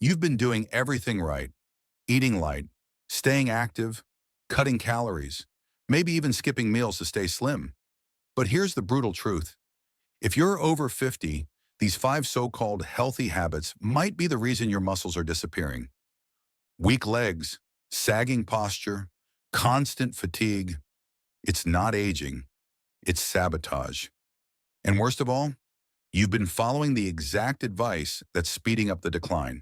You've been doing everything right, eating light, staying active, cutting calories, maybe even skipping meals to stay slim. But here's the brutal truth. If you're over 50, these five so-called healthy habits might be the reason your muscles are disappearing. Weak legs, sagging posture, constant fatigue. It's not aging, it's sabotage. And worst of all, you've been following the exact advice that's speeding up the decline.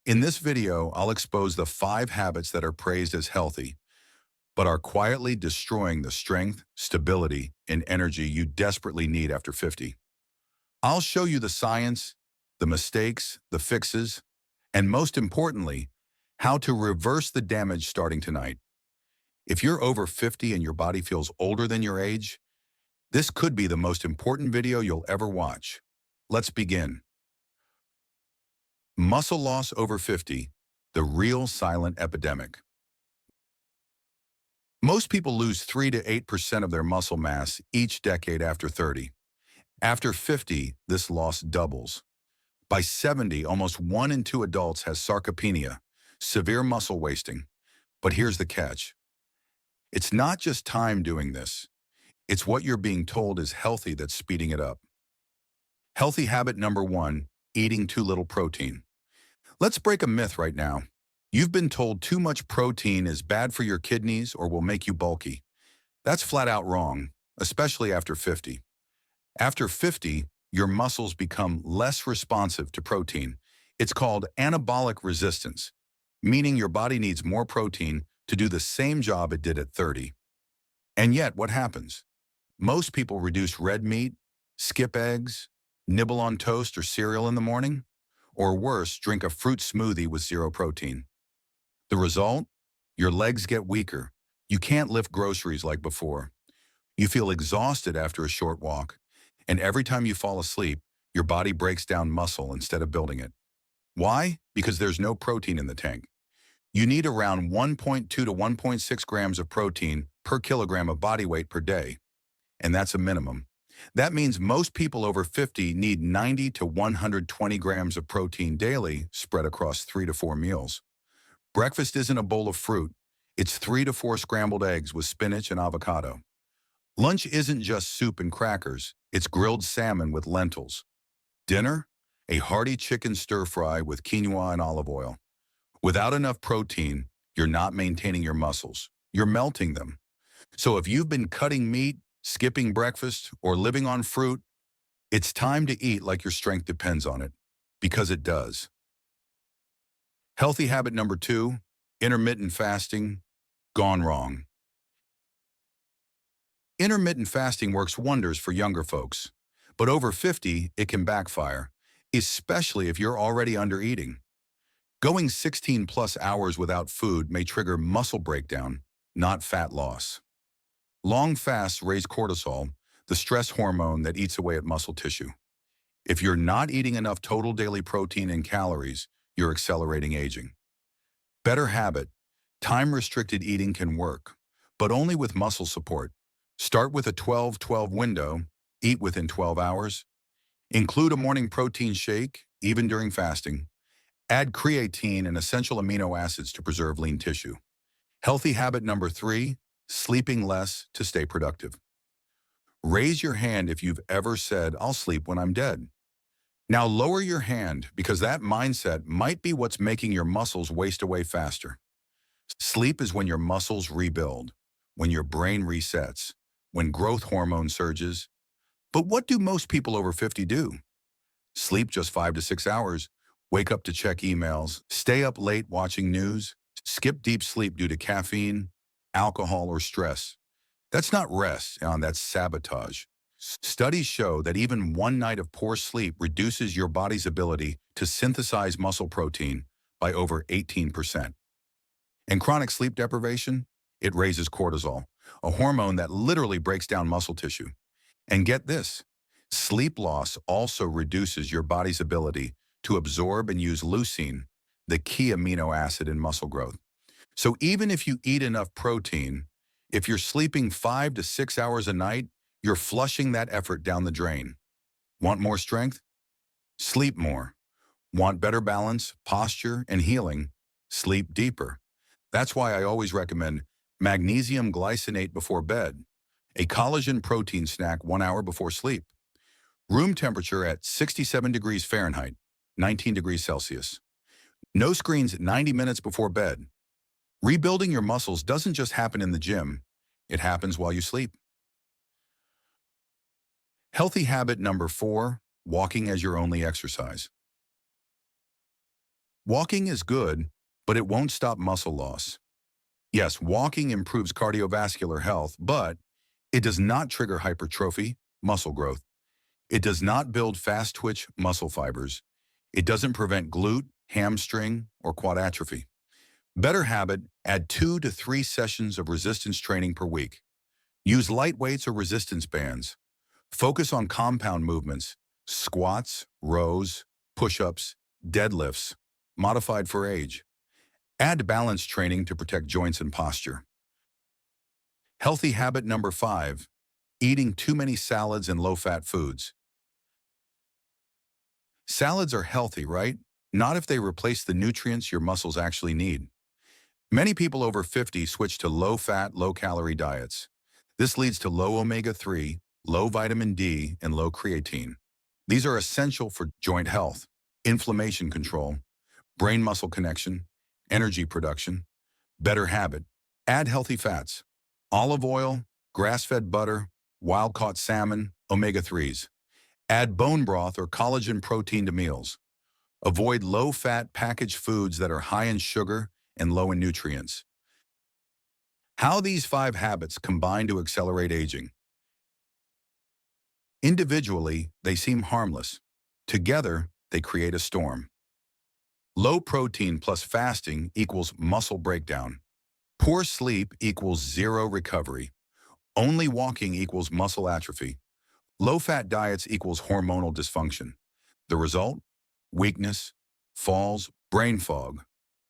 In this video, I'll expose the five habits that are praised as healthy, but are quietly destroying the strength, stability, and energy you desperately need after 50. I'll show you the science, the mistakes, the fixes, and most importantly, how to reverse the damage starting tonight. If you're over 50 and your body feels older than your age, this could be the most important video you'll ever watch. Let's begin. Muscle loss over 50, the real silent epidemic. Most people lose 3 to 8% of their muscle mass each decade after 30. After 50, this loss doubles. By 70, almost 1 in 2 adults has sarcopenia, severe muscle wasting. But here's the catch. It's not just time doing this. It's what you're being told is healthy that's speeding it up. Healthy habit number 1, eating too little protein. Let's break a myth right now. You've been told too much protein is bad for your kidneys or will make you bulky. That's flat out wrong, especially after 50. After 50, your muscles become less responsive to protein. It's called anabolic resistance, meaning your body needs more protein to do the same job it did at 30. And yet, what happens? Most people reduce red meat, skip eggs, nibble on toast or cereal in the morning, or worse, drink a fruit smoothie with zero protein. The result? Your legs get weaker. You can't lift groceries like before. You feel exhausted after a short walk. And every time you fall asleep, your body breaks down muscle instead of building it. Why? Because there's no protein in the tank. You need around 1.2 to 1.6 grams of protein per kilogram of body weight per day. And that's a minimum. That means most people over 50 need 90 to 120 grams of protein daily, spread across 3 to 4 meals. Breakfast isn't a bowl of fruit. It's 3 to 4 scrambled eggs with spinach and avocado. Lunch isn't just soup and crackers. It's grilled salmon with lentils. Dinner? A hearty chicken stir-fry with quinoa and olive oil. Without enough protein, you're not maintaining your muscles. You're melting them. So if you've been cutting meat, skipping breakfast, or living on fruit, it's time to eat like your strength depends on it, because it does. Healthy habit number 2, intermittent fasting, gone wrong. Intermittent fasting works wonders for younger folks, but over 50, it can backfire, especially if you're already under eating. Going 16 plus hours without food may trigger muscle breakdown, not fat loss. Long fasts raise cortisol, the stress hormone that eats away at muscle tissue. If you're not eating enough total daily protein and calories, you're accelerating aging. Better habit, time-restricted eating can work, but only with muscle support. Start with a 12-12 window, eat within 12 hours. Include a morning protein shake, even during fasting. Add creatine and essential amino acids to preserve lean tissue. Healthy habit number 3, sleeping less to stay productive. Raise your hand if you've ever said, "I'll sleep when I'm dead." Now lower your hand because that mindset might be what's making your muscles waste away faster. Sleep is when your muscles rebuild, when your brain resets, when growth hormone surges. But what do most people over 50 do? Sleep just 5 to 6 hours, wake up to check emails, stay up late watching news, skip deep sleep due to caffeine, alcohol, or stress. That's not rest, that's sabotage. Studies show that even one night of poor sleep reduces your body's ability to synthesize muscle protein by over 18%. And chronic sleep deprivation? It raises cortisol, a hormone that literally breaks down muscle tissue. And get this, sleep loss also reduces your body's ability to absorb and use leucine, the key amino acid in muscle growth. So even if you eat enough protein, if you're sleeping 5 to 6 hours a night, you're flushing that effort down the drain. Want more strength? Sleep more. Want better balance, posture, and healing? Sleep deeper. That's why I always recommend magnesium glycinate before bed, a collagen protein snack 1 hour before sleep. Room temperature at 67 degrees Fahrenheit, 19 degrees Celsius. No screens 90 minutes before bed. Rebuilding your muscles doesn't just happen in the gym, it happens while you sleep. Healthy habit number 4, walking as your only exercise. Walking is good, but it won't stop muscle loss. Yes, walking improves cardiovascular health, but it does not trigger hypertrophy, muscle growth. It does not build fast-twitch muscle fibers. It doesn't prevent glute, hamstring, or quad atrophy. Better habit, add 2 to 3 sessions of resistance training per week. Use light weights or resistance bands. Focus on compound movements, squats, rows, push-ups, deadlifts, modified for age. Add balance training to protect joints and posture. Healthy habit number 5, eating too many salads and low-fat foods. Salads are healthy, right? Not if they replace the nutrients your muscles actually need. Many people over 50 switch to low-fat, low-calorie diets. This leads to low omega-3, low vitamin D, and low creatine. These are essential for joint health, inflammation control, brain-muscle connection, energy production. Better habit, add healthy fats, olive oil, grass-fed butter, wild-caught salmon, omega-3s. Add bone broth or collagen protein to meals. Avoid low-fat packaged foods that are high in sugar and low in nutrients. How these 5 habits combine to accelerate aging. Individually, they seem harmless. Together, they create a storm. Low protein plus fasting equals muscle breakdown. Poor sleep equals zero recovery. Only walking equals muscle atrophy. Low-fat diets equals hormonal dysfunction. The result? Weakness, falls, brain fog,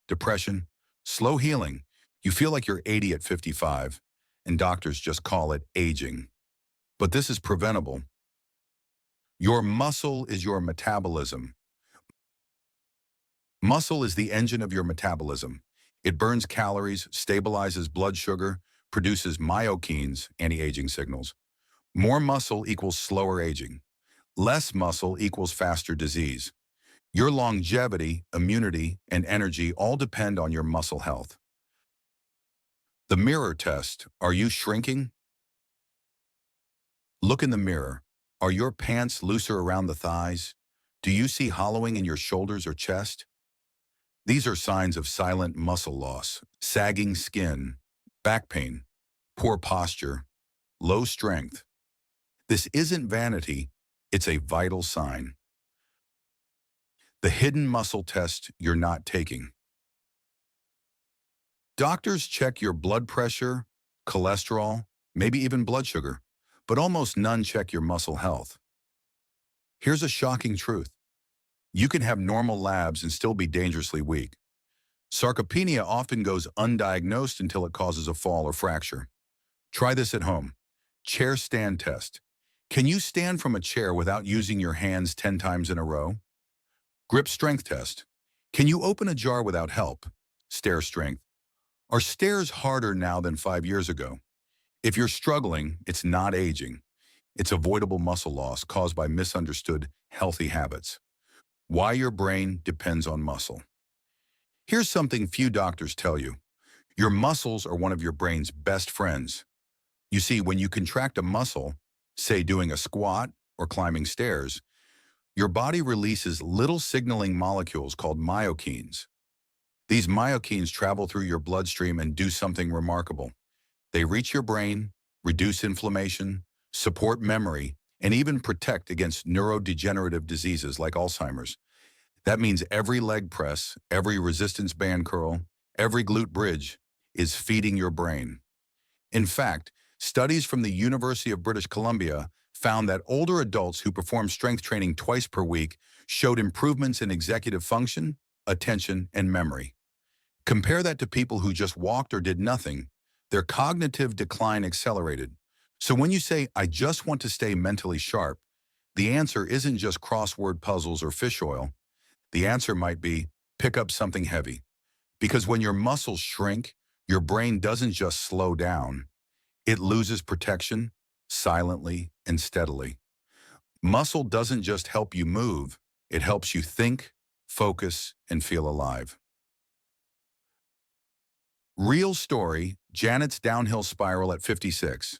depression, slow healing. You feel like you're 80 at 55, and doctors just call it aging. But this is preventable. Your muscle is your metabolism. Muscle is the engine of your metabolism. It burns calories, stabilizes blood sugar, produces myokines, anti-aging signals. More muscle equals slower aging. Less muscle equals faster disease. Your longevity, immunity, and energy all depend on your muscle health. The mirror test. Are you shrinking? Look in the mirror. Are your pants looser around the thighs? Do you see hollowing in your shoulders or chest? These are signs of silent muscle loss, sagging skin, back pain, poor posture, low strength. This isn't vanity, it's a vital sign. The hidden muscle test you're not taking. Doctors check your blood pressure, cholesterol, maybe even blood sugar, but almost none check your muscle health. Here's a shocking truth. You can have normal labs and still be dangerously weak. Sarcopenia often goes undiagnosed until it causes a fall or fracture. Try this at home. Chair stand test. Can you stand from a chair without using your hands 10 times in a row? Grip strength test. Can you open a jar without help? Stair strength. Are stairs harder now than 5 years ago? If you're struggling, it's not aging. It's avoidable muscle loss caused by misunderstood healthy habits. Why your brain depends on muscle. Here's something few doctors tell you. Your muscles are one of your brain's best friends. You see, when you contract a muscle, say doing a squat or climbing stairs, your body releases little signaling molecules called myokines. These myokines travel through your bloodstream and do something remarkable. They reach your brain, reduce inflammation, support memory, and even protect against neurodegenerative diseases like Alzheimer's. That means every leg press, every resistance band curl, every glute bridge is feeding your brain. In fact, studies from the University of British Columbia found that older adults who performed strength training twice per week showed improvements in executive function, attention, and memory. Compare that to people who just walked or did nothing. Their cognitive decline accelerated. So when you say, I just want to stay mentally sharp, the answer isn't just crossword puzzles or fish oil. The answer might be pick up something heavy. Because when your muscles shrink, your brain doesn't just slow down. It loses protection silently and steadily. Muscle doesn't just help you move, it helps you think, focus, and feel alive. Real story, Janet's downhill spiral at 56.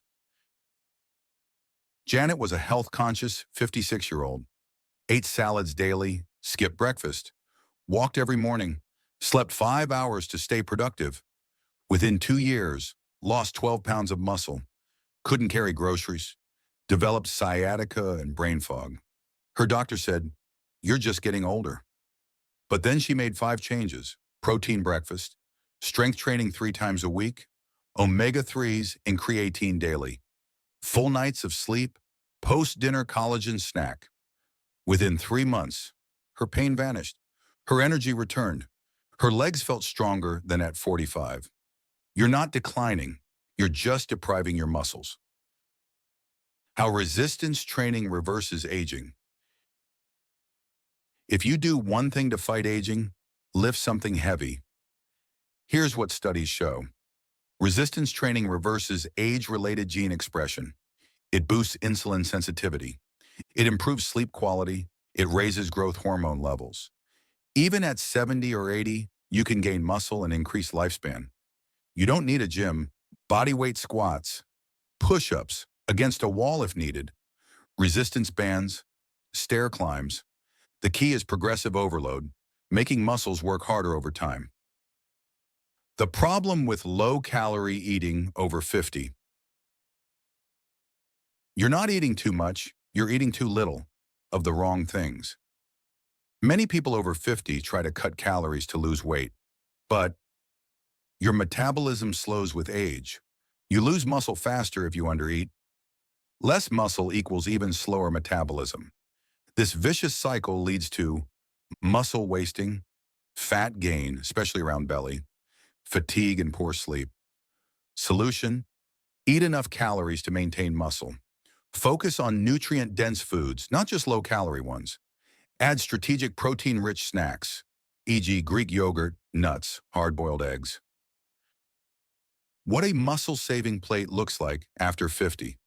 Janet was a health-conscious 56-year-old, ate salads daily, skipped breakfast, walked every morning, slept 5 hours to stay productive. Within 2 years, lost 12 pounds of muscle, couldn't carry groceries, developed sciatica and brain fog. Her doctor said, "You're just getting older." But then she made 5 changes: protein breakfast, strength training 3 times a week, omega-3s and creatine daily, full nights of sleep, post-dinner collagen snack. Within 3 months, her pain vanished. Her energy returned. Her legs felt stronger than at 45. You're not declining. You're just depriving your muscles. How resistance training reverses aging. If you do one thing to fight aging, lift something heavy. Here's what studies show. Resistance training reverses age-related gene expression. It boosts insulin sensitivity. It improves sleep quality. It raises growth hormone levels. Even at 70 or 80, you can gain muscle and increase lifespan. You don't need a gym. Body weight squats, push-ups, against a wall if needed, resistance bands, stair climbs. The key is progressive overload, making muscles work harder over time. The problem with low-calorie eating over 50. You're not eating too much, you're eating too little of the wrong things. Many people over 50 try to cut calories to lose weight, but your metabolism slows with age. You lose muscle faster if you undereat. Less muscle equals even slower metabolism. This vicious cycle leads to muscle wasting, fat gain, especially around belly, fatigue and poor sleep. Solution: eat enough calories to maintain muscle. Focus on nutrient-dense foods, not just low-calorie ones. Add strategic protein-rich snacks, e.g. Greek yogurt, nuts, hard-boiled eggs. What a muscle-saving plate looks like after 50.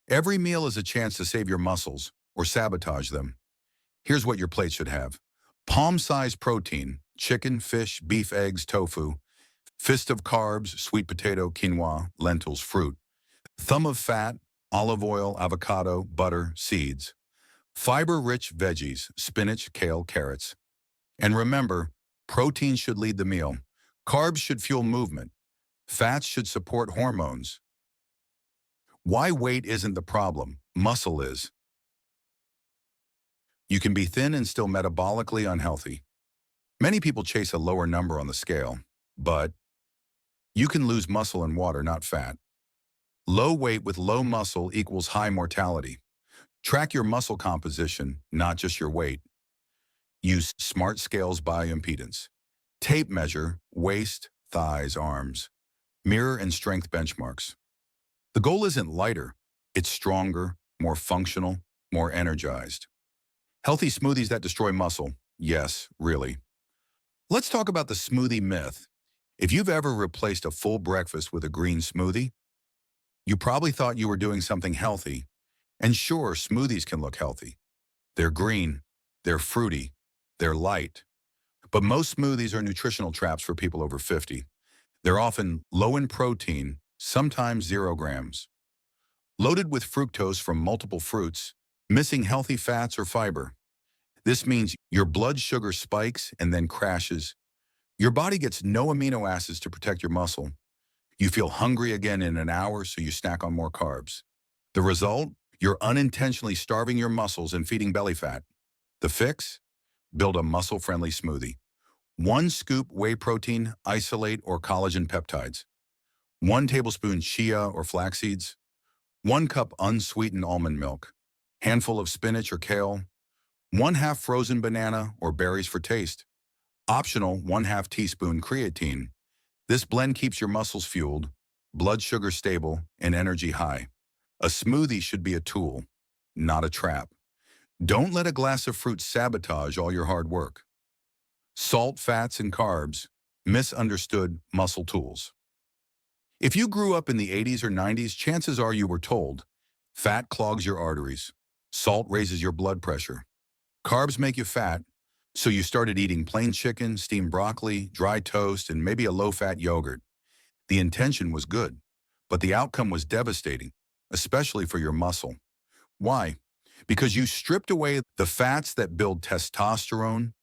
Every meal is a chance to save your muscles or sabotage them. Here's what your plate should have. Palm-sized protein, chicken, fish, beef, eggs, tofu. Fist of carbs, sweet potato, quinoa, lentils, fruit. Thumb of fat, olive oil, avocado, butter, seeds. Fiber-rich veggies, spinach, kale, carrots. And remember, protein should lead the meal. Carbs should fuel movement. Fats should support hormones. Why weight isn't the problem, muscle is. You can be thin and still metabolically unhealthy. Many people chase a lower number on the scale, but you can lose muscle in water, not fat. Low weight with low muscle equals high mortality. Track your muscle composition, not just your weight. Use smart scales bioimpedance. Tape measure waist, thighs, arms. Mirror and strength benchmarks. The goal isn't lighter, it's stronger, more functional, more energized. Healthy smoothies that destroy muscle? Yes, really. Let's talk about the smoothie myth. If you've ever replaced a full breakfast with a green smoothie, you probably thought you were doing something healthy. And sure, smoothies can look healthy. They're green, they're fruity, they're light. But most smoothies are nutritional traps for people over 50. They're often low in protein, sometimes 0 grams. Loaded with fructose from multiple fruits, missing healthy fats or fiber. This means your blood sugar spikes and then crashes. Your body gets no amino acids to protect your muscle. You feel hungry again in an hour, so you snack on more carbs. The result? You're unintentionally starving your muscles and feeding belly fat. The fix? Build a muscle-friendly smoothie. 1 scoop whey protein, isolate, or collagen peptides. 1 tablespoon chia or flax seeds. 1 cup unsweetened almond milk. Handful of spinach or kale. 1/2 frozen banana or berries for taste. Optional 1/2 teaspoon creatine. This blend keeps your muscles fueled, blood sugar stable, and energy high. A smoothie should be a tool, not a trap. Don't let a glass of fruit sabotage all your hard work. Salt, fats, and carbs, misunderstood muscle tools. If you grew up in the 80s or 90s, chances are you were told, fat clogs your arteries, salt raises your blood pressure, carbs make you fat, so you started eating plain chicken, steamed broccoli, dry toast, and maybe a low-fat yogurt. The intention was good, but the outcome was devastating, especially for your muscle. Why? Because you stripped away the fats that build testosterone,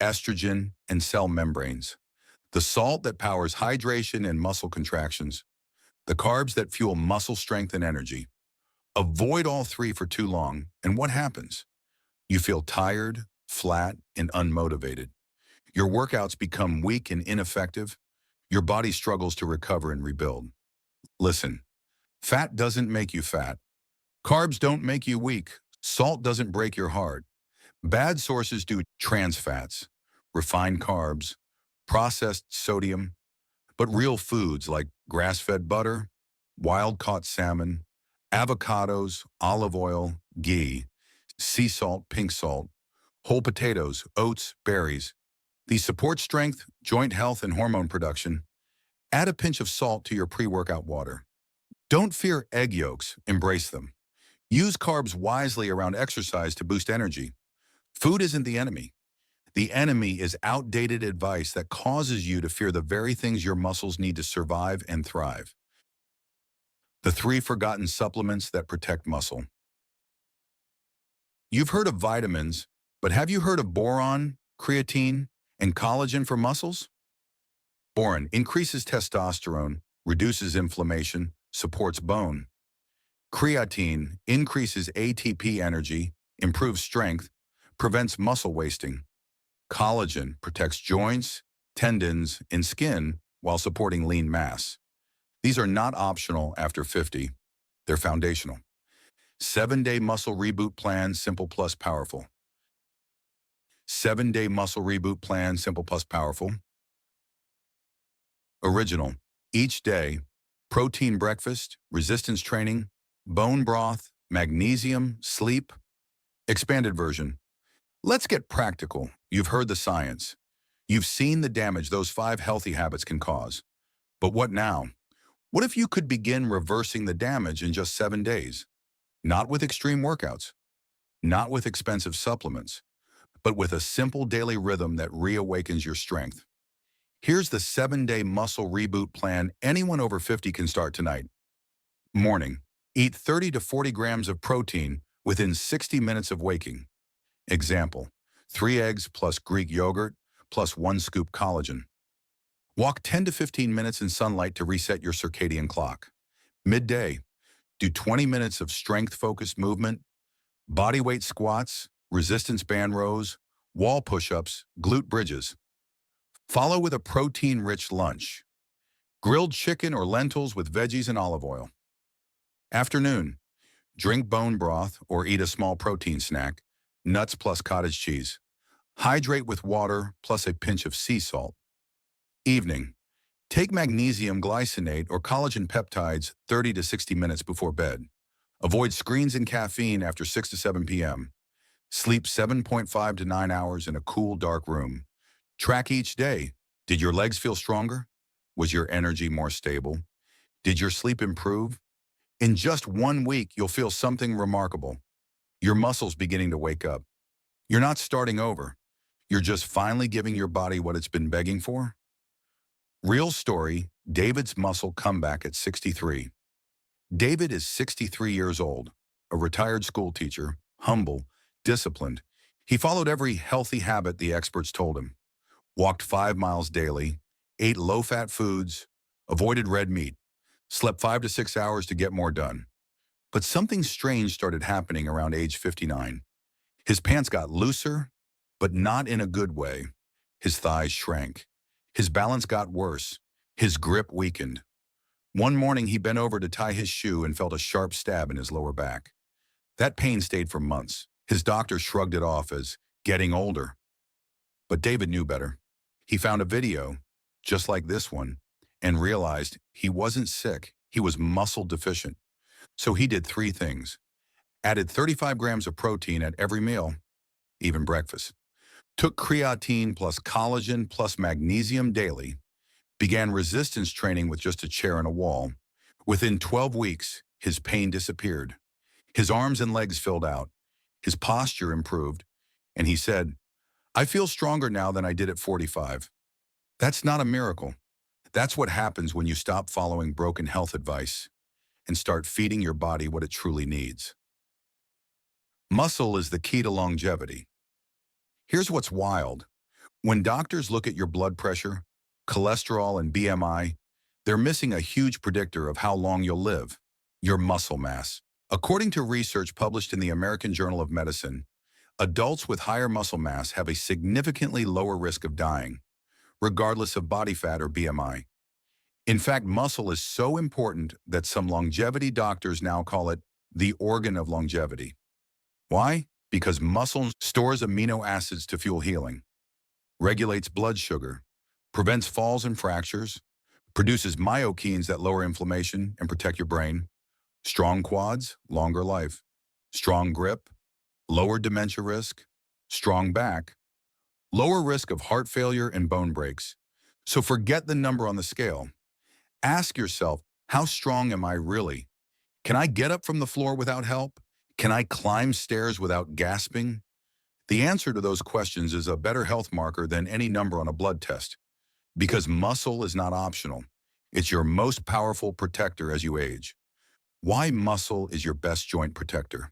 estrogen, and cell membranes, the salt that powers hydration and muscle contractions, the carbs that fuel muscle strength and energy. Avoid all three for too long, and what happens? You feel tired, flat, and unmotivated. Your workouts become weak and ineffective. Your body struggles to recover and rebuild. Listen, fat doesn't make you fat. Carbs don't make you weak. Salt doesn't break your heart. Bad sources do: trans fats, refined carbs, processed sodium, but real foods like grass-fed butter, wild-caught salmon, avocados, olive oil, ghee, sea salt, pink salt, whole potatoes, oats, berries. These support strength, joint health, and hormone production. Add a pinch of salt to your pre-workout water. Don't fear egg yolks, embrace them. Use carbs wisely around exercise to boost energy. Food isn't the enemy. The enemy is outdated advice that causes you to fear the very things your muscles need to survive and thrive. The three forgotten supplements that protect muscle. You've heard of vitamins, but have you heard of boron, creatine, and collagen for muscles? Boron increases testosterone, reduces inflammation, supports bone. Creatine increases ATP energy, improves strength, prevents muscle wasting. Collagen protects joints, tendons, and skin while supporting lean mass. These are not optional after 50. They're foundational. 7-day muscle reboot plan, simple plus powerful. 7-day muscle reboot plan, simple plus powerful. Original, each day, protein breakfast, resistance training, bone broth, magnesium, sleep. Expanded version. Let's get practical. You've heard the science. You've seen the damage those 5 healthy habits can cause. But what now? What if you could begin reversing the damage in just 7 days? Not with extreme workouts, not with expensive supplements, but with a simple daily rhythm that reawakens your strength. Here's the 7-day muscle reboot plan anyone over 50 can start tonight. Morning. Eat 30 to 40 grams of protein within 60 minutes of waking. Example, 3 eggs plus Greek yogurt plus 1 scoop collagen. Walk 10 to 15 minutes in sunlight to reset your circadian clock. Midday. Do 20 minutes of strength-focused movement, bodyweight squats, resistance band rows, wall push-ups, glute bridges. Follow with a protein-rich lunch. Grilled chicken or lentils with veggies and olive oil. Afternoon. Drink bone broth or eat a small protein snack, nuts plus cottage cheese. Hydrate with water plus a pinch of sea salt. Evening. Take magnesium glycinate or collagen peptides 30 to 60 minutes before bed. Avoid screens and caffeine after 6 to 7 p.m. Sleep 7.5 to 9 hours in a cool, dark room. Track each day. Did your legs feel stronger? Was your energy more stable? Did your sleep improve? In just 1 week, you'll feel something remarkable. Your muscles beginning to wake up. You're not starting over. You're just finally giving your body what it's been begging for. Real story, David's muscle comeback at 63. David is 63 years old, a retired school teacher, humble, disciplined. He followed every healthy habit the experts told him. Walked 5 miles daily, ate low-fat foods, avoided red meat, slept 5 to 6 hours to get more done. But something strange started happening around age 59. His pants got looser, but not in a good way. His thighs shrank. His balance got worse. His grip weakened. One morning, he bent over to tie his shoe and felt a sharp stab in his lower back. That pain stayed for months. His doctor shrugged it off as getting older. But David knew better. He found a video, just like this one, and realized he wasn't sick. He was muscle deficient. So he did 3 things. Added 35 grams of protein at every meal, even breakfast. Took creatine plus collagen plus magnesium daily. Began resistance training with just a chair and a wall. Within 12 weeks, his pain disappeared. His arms and legs filled out. His posture improved. And he said, "I feel stronger now than I did at 45. That's not a miracle. That's what happens when you stop following broken health advice and start feeding your body what it truly needs. Muscle is the key to longevity. Here's what's wild. When doctors look at your blood pressure, cholesterol, and BMI, they're missing a huge predictor of how long you'll live: your muscle mass. According to research published in the American Journal of Medicine, adults with higher muscle mass have a significantly lower risk of dying, regardless of body fat or BMI. In fact, muscle is so important that some longevity doctors now call it the organ of longevity. Why? Because muscle stores amino acids to fuel healing, regulates blood sugar, prevents falls and fractures, produces myokines that lower inflammation and protect your brain. Strong quads, longer life. Strong grip, lower dementia risk. Strong back, lower risk of heart failure and bone breaks. So forget the number on the scale. Ask yourself, how strong am I really? Can I get up from the floor without help? Can I climb stairs without gasping? The answer to those questions is a better health marker than any number on a blood test, because muscle is not optional. It's your most powerful protector as you age. Why muscle is your best joint protector?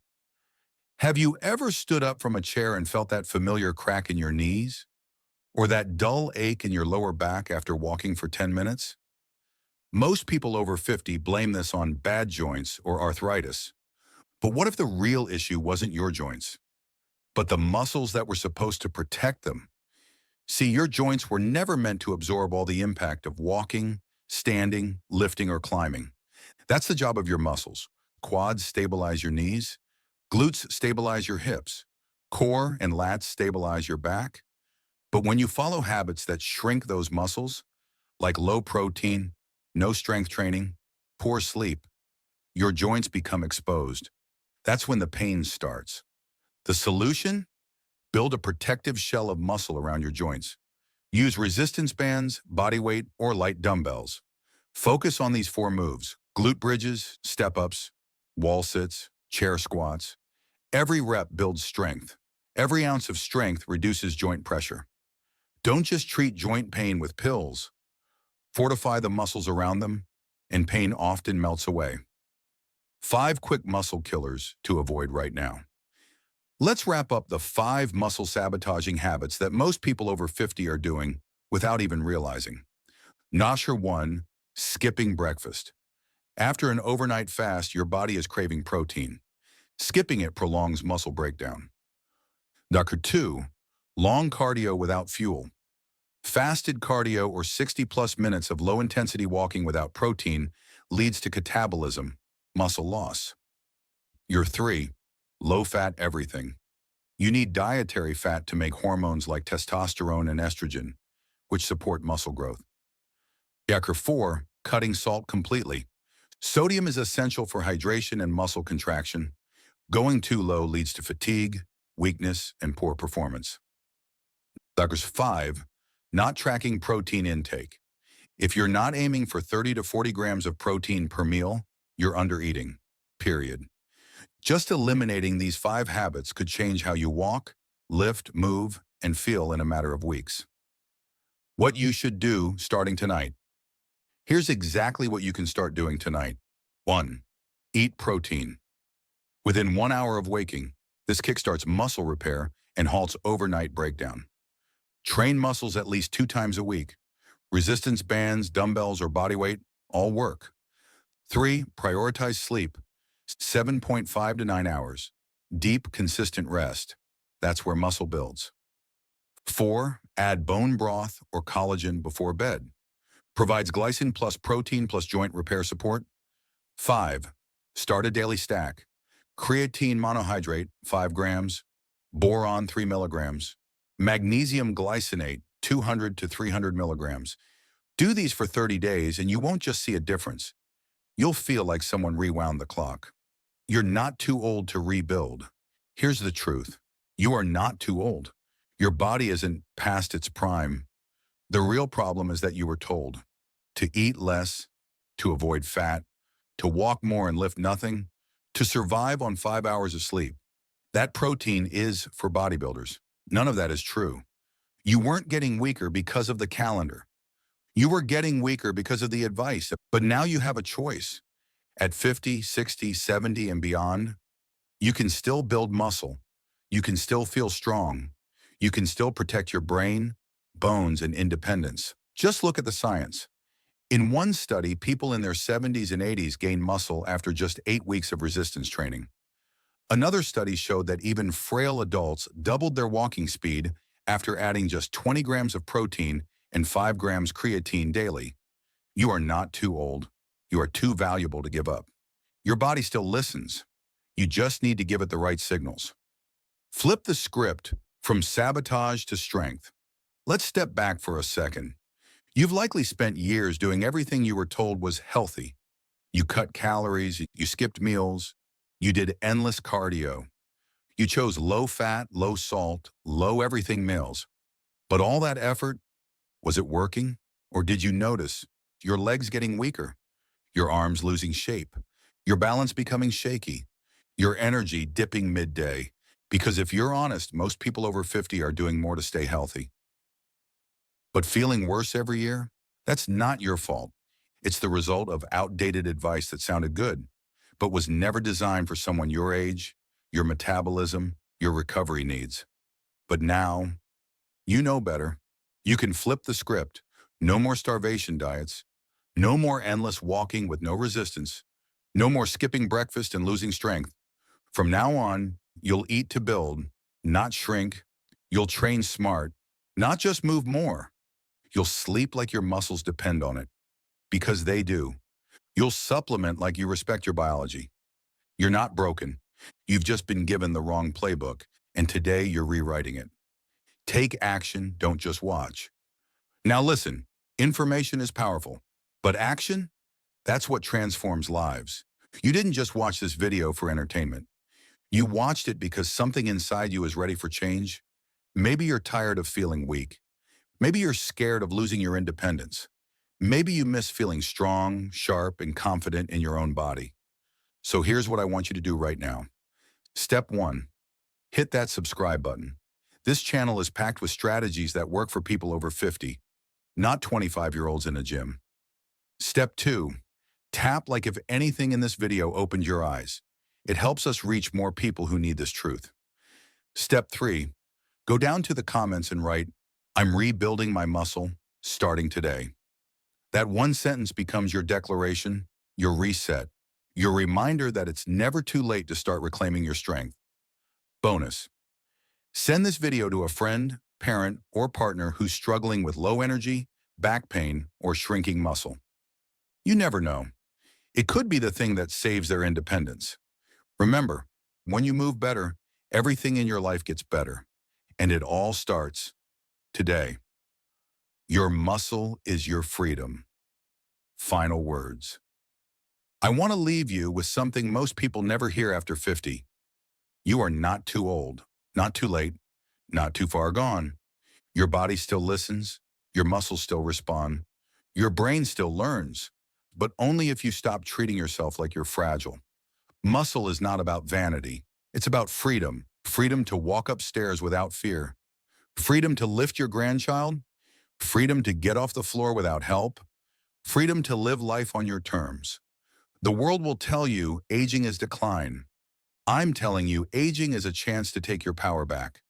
Have you ever stood up from a chair and felt that familiar crack in your knees? Or that dull ache in your lower back after walking for 10 minutes? Most people over 50 blame this on bad joints or arthritis. But what if the real issue wasn't your joints, but the muscles that were supposed to protect them? See, your joints were never meant to absorb all the impact of walking, standing, lifting, or climbing. That's the job of your muscles. Quads stabilize your knees, glutes stabilize your hips, core and lats stabilize your back. But when you follow habits that shrink those muscles, like low protein, no strength training, poor sleep, your joints become exposed. That's when the pain starts. The solution? Build a protective shell of muscle around your joints. Use resistance bands, body weight, or light dumbbells. Focus on these 4 moves: glute bridges, step-ups, wall sits, chair squats. Every rep builds strength. Every ounce of strength reduces joint pressure. Don't just treat joint pain with pills. Fortify the muscles around them, and pain often melts away. 5 quick muscle killers to avoid right now. Let's wrap up the 5 muscle-sabotaging habits that most people over 50 are doing without even realizing. Nosher 1, skipping breakfast. After an overnight fast, your body is craving protein. Skipping it prolongs muscle breakdown. Knocker 2, long cardio without fuel. Fasted cardio or 60-plus minutes of low-intensity walking without protein leads to catabolism, muscle loss. Your 3, low-fat everything. You need dietary fat to make hormones like testosterone and estrogen, which support muscle growth. Yacker 4, cutting salt completely. Sodium is essential for hydration and muscle contraction. Going too low leads to fatigue, weakness, and poor performance. Yacker 5, not tracking protein intake. If you're not aiming for 30 to 40 grams of protein per meal, you're under-eating, period. Just eliminating these 5 habits could change how you walk, lift, move, and feel in a matter of weeks. What you should do starting tonight. Here's exactly what you can start doing tonight. 1. Eat protein. Within 1 hour of waking, this kickstarts muscle repair and halts overnight breakdown. Train muscles at least 2 times a week. Resistance bands, dumbbells, or body weight all work. 3. Prioritize sleep. 7.5 to 9 hours. Deep, consistent rest. That's where muscle builds. 4. Add bone broth or collagen before bed. Provides glycine plus protein plus joint repair support. 5. Start a daily stack. Creatine monohydrate, 5 grams. Boron, 3 milligrams. Magnesium glycinate, 200 to 300 milligrams. Do these for 30 days and you won't just see a difference. You'll feel like someone rewound the clock. You're not too old to rebuild. Here's the truth. You are not too old. Your body isn't past its prime. The real problem is that you were told to eat less, to avoid fat, to walk more and lift nothing, to survive on 5 hours of sleep. That protein is for bodybuilders. None of that is true. You weren't getting weaker because of the calendar. You were getting weaker because of the advice. But now you have a choice. At 50, 60, 70, and beyond, you can still build muscle. You can still feel strong. You can still protect your brain, bones, and independence. Just look at the science. In one study, people in their 70s and 80s gained muscle after just 8 weeks of resistance training. Another study showed that even frail adults doubled their walking speed after adding just 20 grams of protein and 5 grams creatine daily. You are not too old. You are too valuable to give up. Your body still listens. You just need to give it the right signals. Flip the script from sabotage to strength. Let's step back for a second. You've likely spent years doing everything you were told was healthy. You cut calories, you skipped meals, you did endless cardio. You chose low-fat, low-salt, low-everything meals. But all that effort, was it working? Or did you notice your legs getting weaker, your arms losing shape, your balance becoming shaky, your energy dipping midday? Because if you're honest, most people over 50 are doing more to stay healthy. But feeling worse every year? That's not your fault. It's the result of outdated advice that sounded good, but was never designed for someone your age, your metabolism, your recovery needs. But now, you know better. You can flip the script. No more starvation diets. No more endless walking with no resistance. No more skipping breakfast and losing strength. From now on, you'll eat to build, not shrink. You'll train smart, not just move more. You'll sleep like your muscles depend on it, because they do. You'll supplement like you respect your biology. You're not broken. You've just been given the wrong playbook, and today you're rewriting it. Take action, don't just watch. Now listen, information is powerful, but action? That's what transforms lives. You didn't just watch this video for entertainment. You watched it because something inside you is ready for change. Maybe you're tired of feeling weak. Maybe you're scared of losing your independence. Maybe you miss feeling strong, sharp, and confident in your own body. So here's what I want you to do right now. Step 1, hit that subscribe button. This channel is packed with strategies that work for people over 50, not 25-year-olds in a gym. Step 2, tap like if anything in this video opened your eyes. It helps us reach more people who need this truth. Step 3, go down to the comments and write, "I'm rebuilding my muscle, starting today." That one sentence becomes your declaration, your reset, your reminder that it's never too late to start reclaiming your strength. Bonus. Send this video to a friend, parent, or partner who's struggling with low energy, back pain, or shrinking muscle. You never know. It could be the thing that saves their independence. Remember, when you move better, everything in your life gets better. And it all starts today. Your muscle is your freedom. Final words. I want to leave you with something most people never hear after 50. You are not too old, not too late, not too far gone. Your body still listens, your muscles still respond, your brain still learns, but only if you stop treating yourself like you're fragile. Muscle is not about vanity. It's about freedom. Freedom to walk upstairs without fear. Freedom to lift your grandchild. Freedom to get off the floor without help. Freedom to live life on your terms. The world will tell you aging is decline. I'm telling you aging is a chance to take your power back.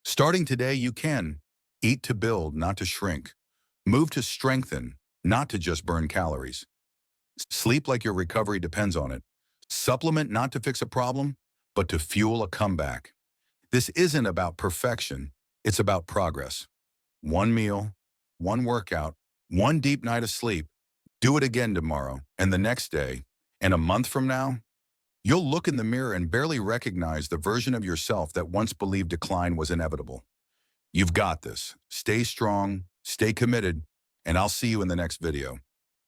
Starting today, you can. Eat to build, not to shrink. Move to strengthen, not to just burn calories. Sleep like your recovery depends on it. Supplement not to fix a problem, but to fuel a comeback. This isn't about perfection. It's about progress. One meal, one workout, one deep night of sleep. Do it again tomorrow and the next day. And a month from now, you'll look in the mirror and barely recognize the version of yourself that once believed decline was inevitable. You've got this. Stay strong, stay committed, and I'll see you in the next video.